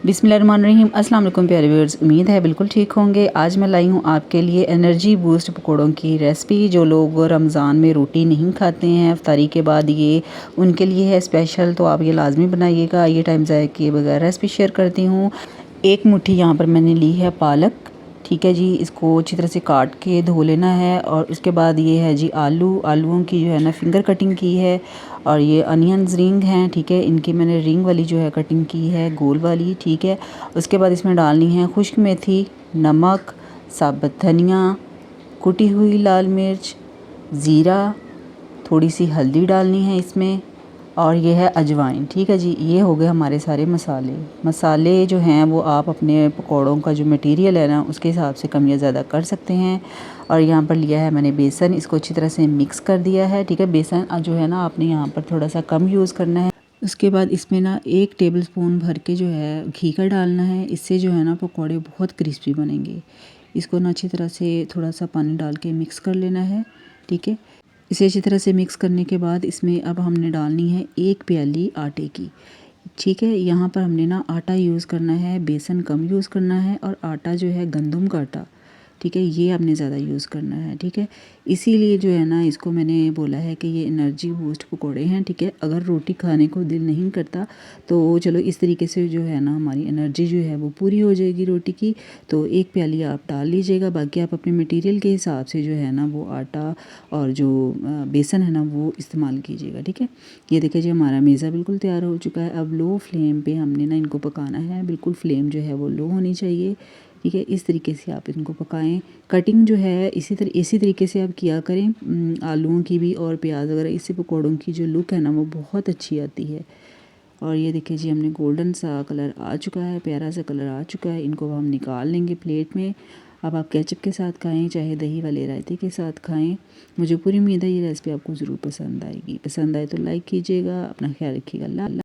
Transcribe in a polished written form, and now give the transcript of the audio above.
बिस्मिल्लाहिर्रहमानिर्रहीम। अस्सलाम वालेकुम प्यारे व्यूअर्स, उम्मीद है बिल्कुल ठीक होंगे। आज मैं लाई हूँ आपके लिए एनर्जी बूस्ट पकौड़ों की रेसिपी। जो लोग रमज़ान में रोटी नहीं खाते हैं इफ्तारी के बाद, ये उनके लिए है स्पेशल, तो आप ये लाजमी बनाइएगा। ये टाइम ज़ाया किए बगैर रेसिपी शेयर करती हूँ। एक मुट्ठी यहाँ पर मैंने ली है पालक, ठीक है जी। इसको अच्छी तरह से काट के धो लेना है। और उसके बाद ये है जी आलूओं की जो है ना फिंगर कटिंग की है। और ये अनियंस रिंग हैं, ठीक है। इनकी मैंने रिंग वाली जो है कटिंग की है, गोल वाली, ठीक है। उसके बाद इसमें डालनी है खुश्क मेथी, नमक, साबुत धनिया, कुटी हुई लाल मिर्च, ज़ीरा, थोड़ी सी हल्दी डालनी है इसमें, और ये है अजवाइन, ठीक है जी। ये हो गए हमारे सारे मसाले जो हैं वो आप अपने पकौड़ों का जो मटेरियल है ना उसके हिसाब से कम या ज़्यादा कर सकते हैं। और यहाँ पर लिया है मैंने बेसन, इसको अच्छी तरह से मिक्स कर दिया है, ठीक है। बेसन जो है ना आपने यहाँ पर थोड़ा सा कम यूज़ करना है। उसके बाद इसमें ना 1 टेबलस्पून भर के जो है घी का डालना है। इससे जो है ना पकौड़े बहुत क्रिस्पी बनेंगे। इसको ना अच्छी तरह से थोड़ा सा पानी डाल के मिक्स कर लेना है, ठीक है। इसे अच्छी तरह से मिक्स करने के बाद इसमें अब हमने डालनी है 1 प्याली आटे की, ठीक है। यहाँ पर हमने ना आटा यूज़ करना है, बेसन कम यूज़ करना है, और आटा जो है गंदम का आटा, ठीक है, ये आपने ज़्यादा यूज़ करना है, ठीक है। इसीलिए जो है ना इसको मैंने बोला है कि ये एनर्जी बूस्ट पकौड़े हैं, ठीक है। अगर रोटी खाने को दिल नहीं करता तो चलो इस तरीके से जो है ना हमारी एनर्जी जो है वो पूरी हो जाएगी रोटी की। तो 1 प्याली आप डाल लीजिएगा, बाकी आप अपने मटेरियल के हिसाब से जो है ना वो आटा और जो बेसन है ना वो इस्तेमाल कीजिएगा, ठीक है। ये देखिए जी हमारा मेज़ा बिल्कुल तैयार हो चुका है। अब लो फ्लेम पे हमने ना इनको पकाना है, बिल्कुल फ्लेम जो है वो लो होनी चाहिए, ठीक है। इस तरीके से आप इनको पकाएं। कटिंग जो है इसी तरीके से आप किया करें आलूओं की भी और प्याज वगैरह। इससे पकौड़ों की जो लुक है ना वो बहुत अच्छी आती है। और ये देखिए जी हमने गोल्डन सा कलर आ चुका है, प्यारा सा कलर आ चुका है। इनको हम निकाल लेंगे प्लेट में। अब आप केचप के साथ खाएं, चाहे दही वाले रायते के साथ खाएं। मुझे पूरी उम्मीद है ये रेसिपी आपको ज़रूर पसंद आएगी। पसंद आए तो लाइक कीजिएगा। अपना ख्याल रखिएगा। अल्लाह।